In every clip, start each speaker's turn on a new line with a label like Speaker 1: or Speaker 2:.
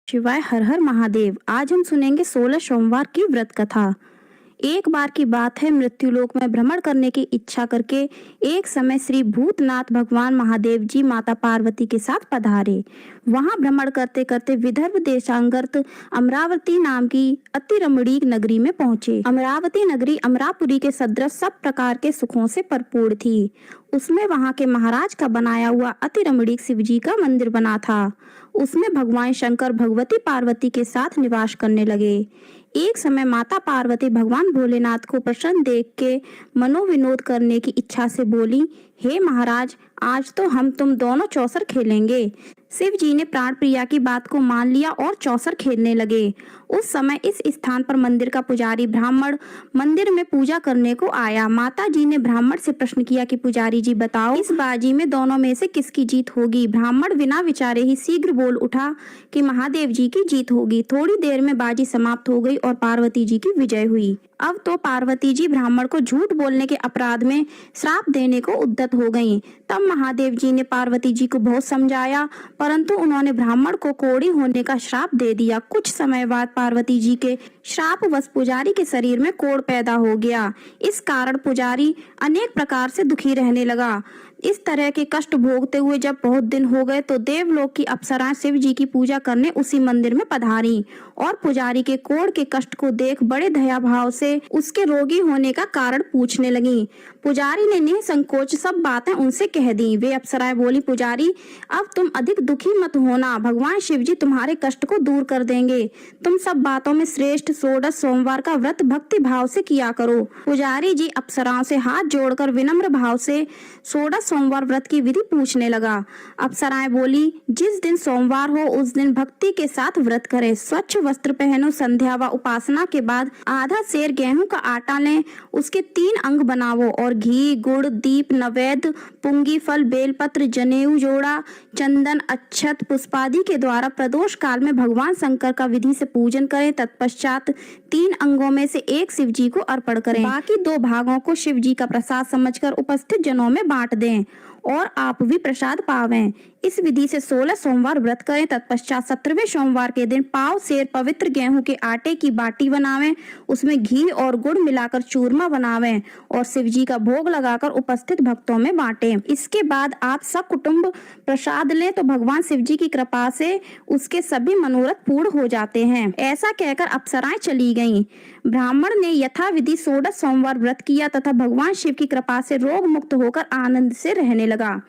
Speaker 1: शिवाय हर हर महादेव। आज हम सुनेंगे 16 सोमवार की व्रत कथा। एक बार की बात है, मृत्युलोक में भ्रमण करने की इच्छा करके एक समय श्री भूतनाथ भगवान महादेव जी माता पार्वती के साथ पधारे। वहां भ्रमण करते करते विदर्भ देशांतर्गत अमरावती नाम की अति रमणीक नगरी में पहुंचे। अमरावती नगरी अमरापुरी के सदृश सब प्रकार के सुखों से भरपूर थी। उसमें वहां के महाराज का बनाया हुआ अति रमणीक शिव जी का मंदिर बना था। उसमें भगवान शंकर भगवती पार्वती के साथ निवास करने लगे। एक समय माता पार्वती भगवान भोलेनाथ को प्रसन्न देख के मनोविनोद करने की इच्छा से बोली, हे महाराज, आज तो हम तुम दोनों चौसर खेलेंगे। शिव जी ने प्राण प्रिया की बात को मान लिया और चौसर खेलने लगे। उस समय इस स्थान पर मंदिर का पुजारी ब्राह्मण मंदिर में पूजा करने को आया। माता जी ने ब्राह्मण से प्रश्न किया कि पुजारी जी बताओ, इस बाजी में दोनों में से किसकी जीत होगी। ब्राह्मण बिना विचारे ही शीघ्र बोल उठा कि महादेव जी की जीत होगी। थोड़ी देर में बाजी समाप्त हो गई और पार्वती जी की विजय हुई। अब तो पार्वती जी ब्राह्मण को झूठ बोलने के अपराध में श्राप देने को उद्यत हो गईं। तब महादेव जी ने पार्वती जी को बहुत समझाया, परंतु उन्होंने ब्राह्मण को कोढ़ी होने का श्राप दे दिया। कुछ समय बाद पार्वती जी के श्रापवश पुजारी के शरीर में कोढ़ पैदा हो गया। इस कारण पुजारी अनेक प्रकार से दुखी रहने लगा। इस तरह के कष्ट भोगते हुए जब बहुत दिन हो गए तो देवलोक की अप्सराएं शिव जी की पूजा करने उसी मंदिर में पधारी और पुजारी के कोढ़ के कष्ट को देख बड़े दया भाव से उसके रोगी होने का कारण पूछने लगी। पुजारी ने निसंकोच सब बातें उनसे कह दी। वे अप्सराएं बोली, पुजारी, अब तुम अधिक दुखी मत होना, भगवान शिव जी तुम्हारे कष्ट को दूर कर देंगे। तुम सब बातों में श्रेष्ठ 16 सोमवार का व्रत भक्ति भाव से किया करो। पुजारी जी अप्सराओं से हाथ जोड़कर विनम्र भाव से 16 सोमवार व्रत की विधि पूछने लगा। अप्सराएं बोली, जिस दिन सोमवार हो उस दिन भक्ति के साथ व्रत करें। स्वच्छ वस्त्र पहनो, संध्या व उपासना के बाद आधा सेर गेहूं का आटा लें, उसके 3 अंग बनाओ और घी, गुड़, दीप, नैवेद्य, पुंगी फल, बेलपत्र, जनेऊ जोड़ा, चंदन, अक्षत, पुष्पादि के द्वारा प्रदोष काल में भगवान शंकर का विधि से पूजन करें। तत्पश्चात 3 अंगों में से एक शिव जी को अर्पण करें। बाकी 2 भागों को शिव जी का प्रसाद समझकर उपस्थित जनों में बांट दें और आप भी प्रसाद पावें। इस विधि से 16 सोमवार व्रत करें। तत्पश्चात 17वें सोमवार के दिन पाव सेर पवित्र गेहूं के आटे की बाटी बनावें, उसमें घी और गुड़ मिलाकर चूरमा बनावें और शिव जी का भोग लगाकर उपस्थित भक्तों में बांटें। इसके बाद आप सब कुटुंब प्रसाद लें तो भगवान शिव जी की कृपा से उसके सभी मनोरथ पूर्ण हो जाते हैं। ऐसा कहकर अप्सराएं चली गईं। ब्राह्मण ने यथाविधि 16 सोमवार व्रत किया तथा भगवान शिव की कृपा से रोग मुक्त होकर आनंद से रहने लगा।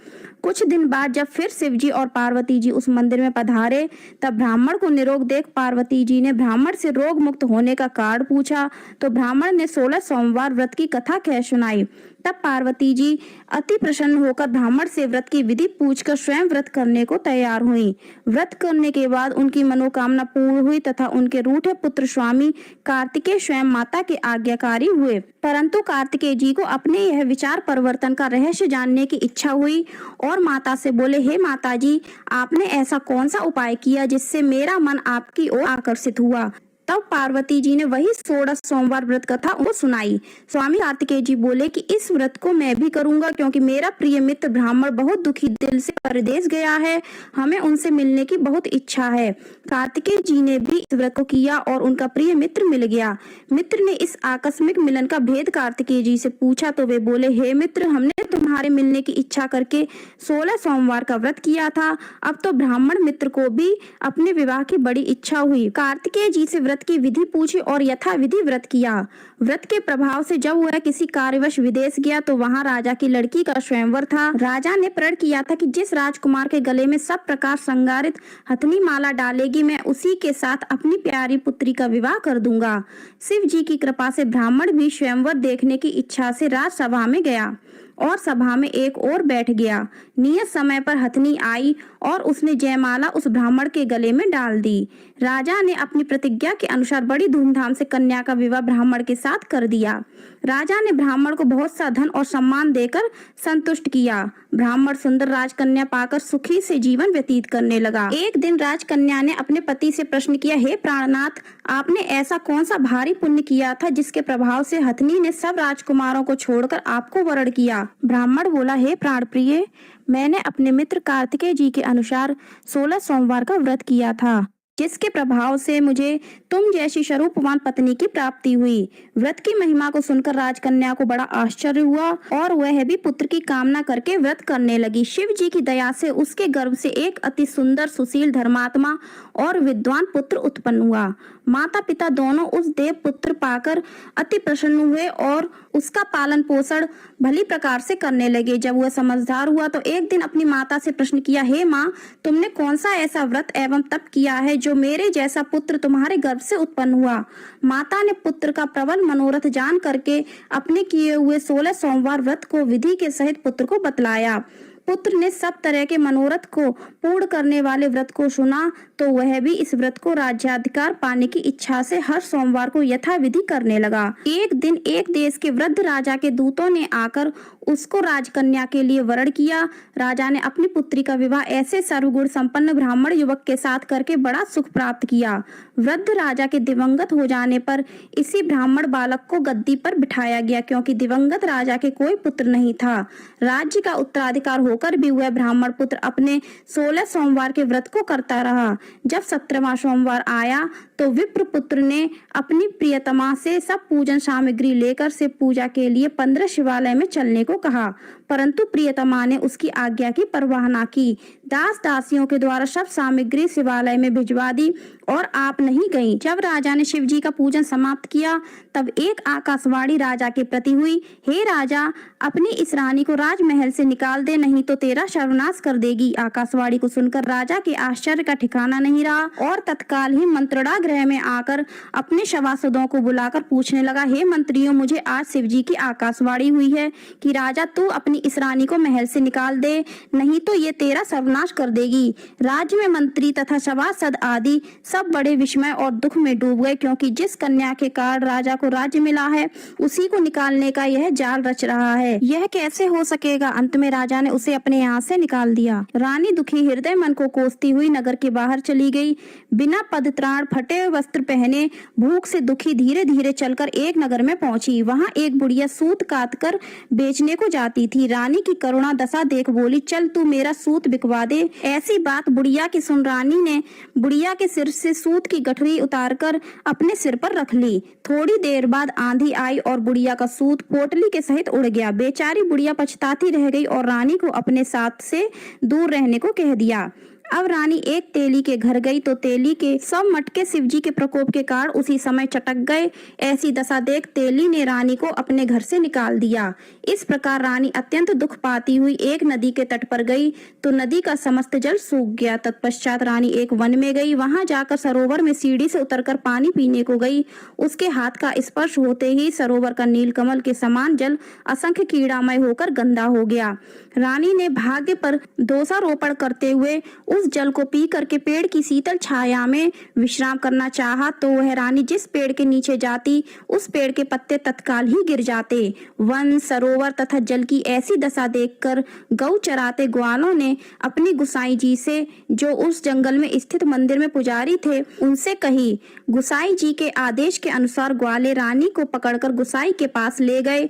Speaker 1: कुछ दिन बाद जब फिर शिव जी और पार्वती जी उस मंदिर में पधारे, तब ब्राह्मण को निरोग देख पार्वती जी ने ब्राह्मण से रोग मुक्त होने का कारण पूछा तो ब्राह्मण ने 16 सोमवार व्रत की कथा कह सुनाई। तब पार्वती जी अति प्रसन्न होकर ब्राह्मण से व्रत की विधि पूछकर स्वयं व्रत करने को तैयार हुई। व्रत करने के बाद उनकी मनोकामना पूर्ण हुई तथा उनके रूठे पुत्र स्वामी कार्तिकेय स्वयं माता के आज्ञाकारी हुए। परंतु कार्तिकेय जी को अपने यह विचार परिवर्तन का रहस्य जानने की इच्छा हुई और माता से बोले, हे माता जी, आपने ऐसा कौन सा उपाय किया जिससे मेरा मन आपकी ओर आकर्षित हुआ। तब पार्वती जी ने वही 16 सोमवार व्रत कथा उनको सुनाई। स्वामी कार्तिकेय जी बोले कि इस व्रत को मैं भी करूंगा क्योंकि मेरा प्रिय मित्र ब्राह्मण बहुत दुखी दिल से परदेश गया है, हमें उनसे मिलने की बहुत इच्छा है। कार्तिकेय जी ने भी इस व्रत को किया और उनका प्रिय मित्र मिल गया। मित्र ने इस आकस्मिक मिलन का भेद कार्तिकेय जी से पूछा तो वे बोले, हे मित्र, हमने तुम्हारे मिलने की इच्छा करके 16 सोमवार का व्रत किया था। अब तो ब्राह्मण मित्र को भी अपने विवाह की बड़ी इच्छा हुई। कार्तिकेय जी से व्रत की विधि पूछी और यथाविधि व्रत किया। व्रत के प्रभाव से जब वह किसी कार्यवश विदेश गया तो वहां राजा की लड़की का स्वयंवर था। राजा ने प्रण किया था कि जिस राजकुमार के गले में सब प्रकार श्रृंगारित हथनी माला डालेगी, मैं उसी के साथ अपनी प्यारी पुत्री का विवाह कर दूंगा। शिव जी की कृपा से ब्राह्मण भी स्वयंवर देखने की इच्छा से राजसभा में गया और सभा में एक ओर बैठ गया। नियत समय पर हथनी आई और उसने जयमाला उस ब्राह्मण के गले में डाल दी। राजा ने अपनी प्रतिज्ञा के अनुसार बड़ी धूमधाम से कन्या का विवाह ब्राह्मण के साथ कर दिया। राजा ने ब्राह्मण को बहुत सा धन और सम्मान देकर संतुष्ट किया। ब्राह्मण सुंदर राजकन्या पाकर सुखी से जीवन व्यतीत करने लगा। एक दिन राजकन्या ने अपने पति से प्रश्न किया, हे प्राणनाथ, आपने ऐसा कौन सा भारी पुण्य किया था जिसके प्रभाव से हथनी ने सब राजकुमारों को छोड़कर आपको वरण किया। ब्राह्मण बोला, हे प्राण प्रिय, मैंने अपने मित्र कार्तिकेय जी के अनुसार 16 सोमवार का व्रत किया था। जिसके प्रभाव से मुझे तुम जैसी स्वरूपवान पत्नी की प्राप्ति हुई। व्रत की महिमा को सुनकर राजकन्या को बड़ा आश्चर्य हुआ और वह भी पुत्र की कामना करके व्रत करने लगी। शिव जी की दया से उसके गर्भ से एक अति सुंदर, सुशील, धर्मात्मा और विद्वान पुत्र उत्पन्न हुआ। माता पिता दोनों उस देव पुत्र पाकर अति प्रसन्न हुए और उसका पालन पोषण भली प्रकार से करने लगे। जब वह समझदार हुआ तो एक दिन अपनी माता से प्रश्न किया, हे माँ, तुमने कौन सा ऐसा व्रत एवं तप किया है जो मेरे जैसा पुत्र तुम्हारे गर्भ से उत्पन्न हुआ? माता ने पुत्र का प्रबल मनोरथ जान करके अपने किए हुए 16 सोमवार व्रत को विधि के सहित पुत्र को बतलाया। पुत्र ने सब तरह के मनोरथ को पूर्ण करने वाले व्रत को सुना तो वह भी इस व्रत को राज्याधिकार पाने की इच्छा से हर सोमवार को यथाविधि करने लगा। एक दिन एक देश के वृद्ध राजा के दूतों ने आकर उसको राजकन्या के लिए वरण किया। राजा ने अपनी पुत्री का विवाह ऐसे सर्वगुण संपन्न ब्राह्मण युवक के साथ करके बड़ा सुख प्राप्त किया। वृद्ध राजा के दिवंगत हो जाने पर इसी ब्राह्मण बालक को गद्दी पर बिठाया गया, क्योंकि दिवंगत राजा के कोई पुत्र नहीं था। राज्य का उत्तराधिकार होकर भी वह ब्राह्मण पुत्र अपने 16 सोमवार के व्रत को करता रहा। जब 17वां सोमवार आया तो विप्र पुत्र ने अपनी प्रियतमा से सब पूजन सामग्री लेकर शिव पूजा के लिए 15 शिवालय में चलने को कहा, परंतु प्रियतमा ने उसकी आज्ञा की परवाह न की। दास दासियों के द्वारा सब सामग्री शिवालय में भिजवा दी और आप नहीं गई। जब राजा ने शिव जी का पूजन समाप्त किया तब एक आकाशवाणी राजा के प्रति हुई, हे राजा, अपनी इस रानी को राजमहल से निकाल दे, नहीं तो तेरा सर्वनाश कर देगी। आकाशवाणी को सुनकर राजा के आश्चर्य का ठिकाना नहीं रहा और तत्काल ही मंत्रणा गृह में आकर अपने सभासदों को बुलाकर पूछने लगा, हे मंत्रियों, मुझे आज शिव जी की आकाशवाणी हुई है कि राजा तू अपनी इस रानी को महल से निकाल दे, नहीं तो ये तेरा सर्वनाश कर देगी। राज्य में मंत्री तथा सभासद आदि सब बड़े विस्मय और दुख में डूब गए, क्योंकि जिस कन्या के कारण राजा को राज्य मिला है उसी को निकालने का यह जाल रच रहा है। यह कैसे हो सकेगा? अंत में राजा ने उसे अपने यहाँ से निकाल दिया। रानी दुखी हृदय मन को कोसती हुई नगर के बाहर चली गई। बिना पदत्राण, फटे वस्त्र पहने, भूख से दुखी धीरे धीरे चलकर एक नगर में पहुंची। वहां एक बुढ़िया सूत काट कर बेचने को जाती थी। रानी की करुणा दशा देख बोली, चल तू मेरा सूत बिकवा दे। ऐसी बात बुढ़िया की सुन रानी ने बुढ़िया के सिर से सूत की गठरी उतारकर अपने सिर पर रख ली। थोड़ी देर बाद आंधी आई और बुढ़िया का सूत पोटली के सहित उड़ गया। बेचारी बुढ़िया पछताती रह गई और रानी को अपने साथ से दूर रहने को कह दिया। अब रानी एक तेली के घर गई तो तेली के सब मटके शिवजी के प्रकोप के कारण उसी समय चटक गए। ऐसी दशा देख तेली ने रानी को अपने घर से निकाल दिया। इस प्रकार रानी अत्यंत दुख पाती हुई एक नदी के तट पर गई तो नदी का समस्त जल सूख गया। तत्पश्चात रानी एक वन में गई। वहां जाकर सरोवर में सीढ़ी से उतरकर पानी पीने को गई। उसके हाथ का स्पर्श होते ही सरोवर का नीलकमल के समान जल असंख्य कीड़ामय होकर गंदा हो गया। रानी ने भाग्य पर दोषारोपण करते हुए उस जल को पी करके पेड़ की शीतल छाया में विश्राम करना चाहा तो वह रानी जिस पेड़ के नीचे जाती उस पेड़ के पत्ते तत्काल ही गिर जाते। वन, सरोवर तथा जल की ऐसी दशा देखकर गौ चराते ग्वालों ने अपनी गुसाई जी से, जो उस जंगल में स्थित मंदिर में पुजारी थे, उनसे कही। गुसाई जी के आदेश के अनुसार ग्वाले रानी को पकड़कर गुसाई के पास ले गए।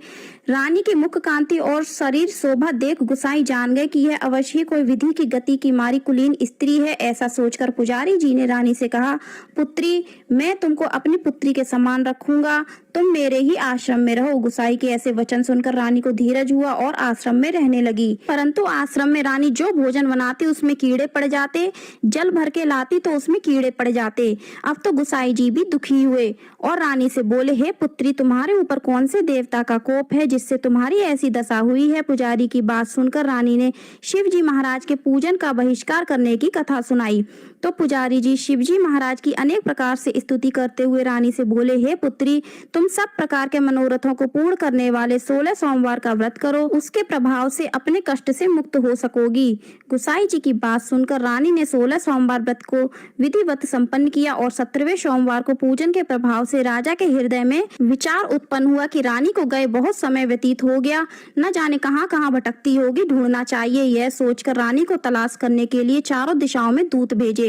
Speaker 1: रानी की मुख कांति और शरीर शोभा देख गुसाई जान गए कि यह अवश्य ही कोई विधि की गति की मारी कुलीन स्त्री है। ऐसा सोचकर पुजारी जी ने रानी से कहा, पुत्री, मैं तुमको अपनी पुत्री के समान रखूंगा, तुम मेरे ही आश्रम में रहो। गुसाई के ऐसे वचन सुनकर रानी को धीरज हुआ और आश्रम में रहने लगी। परंतु आश्रम में रानी जो भोजन बनाती उसमें कीड़े पड़ जाते, जल भर के लाती तो उसमें कीड़े पड़ जाते। अब तो गुसाई जी भी दुखी हुए और रानी से बोले, हे पुत्री, तुम्हारे ऊपर कौन से देवता का कोप है जिससे तुम्हारी ऐसी दशा हुई है? पुजारी की बात सुनकर रानी ने शिव जी महाराज के पूजन का बहिष्कार करने की कथा सुनाई। तो पुजारी जी शिव जी महाराज की अनेक प्रकार से स्तुति करते हुए रानी से बोले, हे पुत्री, तुम सब प्रकार के मनोरथों को पूर्ण करने वाले 16 सोमवार का व्रत करो, उसके प्रभाव से अपने कष्ट से मुक्त हो सकोगी। गुसाई जी की बात सुनकर रानी ने 16 सोमवार व्रत को विधिवत संपन्न किया और 17वें सोमवार को पूजन के प्रभाव से राजा के हृदय में विचार उत्पन्न हुआ कि रानी को गए बहुत समय व्यतीत हो गया, न जाने कहाँ कहाँ भटकती होगी, ढूंढना चाहिए। यह सोचकर रानी को तलाश करने के लिए चारों दिशाओं में दूत भेजे।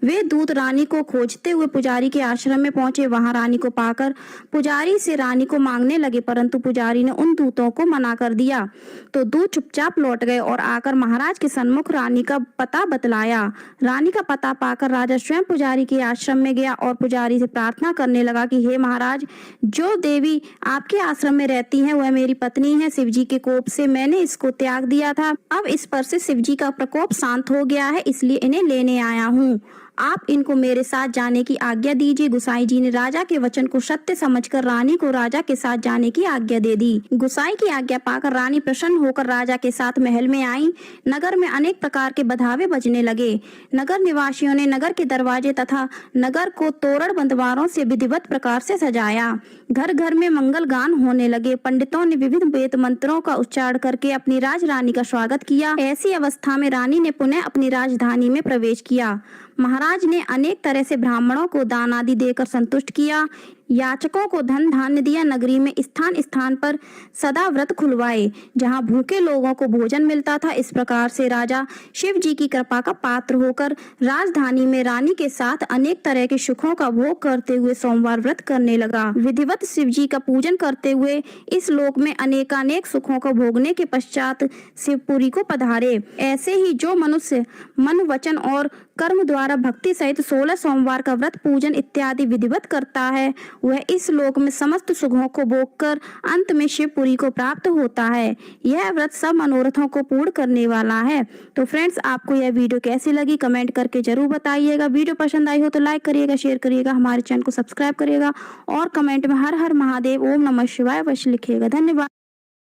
Speaker 1: वे दूत रानी को खोजते हुए पुजारी के आश्रम में पहुंचे। वहां रानी को पाकर पुजारी से रानी को मांगने लगे, परंतु पुजारी ने उन दूतों को मना कर दिया। तो दूत चुपचाप लौट गए और आकर महाराज के सन्मुख रानी का पता बतलाया। रानी का पता पाकर राजा स्वयं पुजारी के आश्रम में गया और पुजारी से प्रार्थना करने लगा कि हे महाराज, जो देवी आपके आश्रम में रहती हैं वह मेरी पत्नी है। शिवजी के कोप से मैंने इसको त्याग दिया था। अब इस पर से शिवजी का प्रकोप शांत हो गया है, इसलिए इन्हें लेने आया हूँ। आप इनको मेरे साथ जाने की आज्ञा दीजिए। गुसाई जी ने राजा के वचन को सत्य समझकर रानी को राजा के साथ जाने की आज्ञा दे दी। गुसाई की आज्ञा पाकर रानी प्रसन्न होकर राजा के साथ महल में आई। नगर में अनेक प्रकार के बधावे बजने लगे। नगर निवासियों ने नगर के दरवाजे तथा नगर को तोरण बंधवारों से विधिवत प्रकार से सजाया। घर घर में मंगल गान होने लगे। पंडितों ने विविध वेद मंत्रों का उच्चारण करके अपनी राजरानी का स्वागत किया। ऐसी अवस्था में रानी ने पुनः अपनी राजधानी में प्रवेश किया। महाराज ने अनेक तरह से ब्राह्मणों को दान आदि देकर संतुष्ट किया। याचकों को धन धान्य दिया। नगरी में स्थान स्थान पर सदा व्रत खुलवाए, जहां भूखे लोगों को भोजन मिलता था। इस प्रकार से राजा शिव जी की कृपा का पात्र होकर राजधानी में रानी के साथ अनेक तरह के सुखों का भोग करते हुए सोमवार व्रत करने लगा। विधिवत शिव जी का पूजन करते हुए इस लोक में अनेकानेक सुखों को भोगने के पश्चात शिवपुरी को पधारे। ऐसे ही जो मनुष्य मन, वचन और कर्म द्वारा भक्ति सहित 16 सोमवार का व्रत, पूजन इत्यादि विधिवत करता है, वह इस लोक में समस्त सुखों को भोगकर अंत में शिवपुरी को प्राप्त होता है। यह व्रत सब मनोरथों को पूर्ण करने वाला है। तो फ्रेंड्स, आपको यह वीडियो कैसी लगी कमेंट करके जरूर बताइएगा। वीडियो पसंद आई हो तो लाइक करिएगा, शेयर करिएगा, हमारे चैनल को सब्सक्राइब करिएगा और कमेंट में हर हर महादेव, ओम नमः शिवाय अवश्य लिखिएगा। धन्यवाद।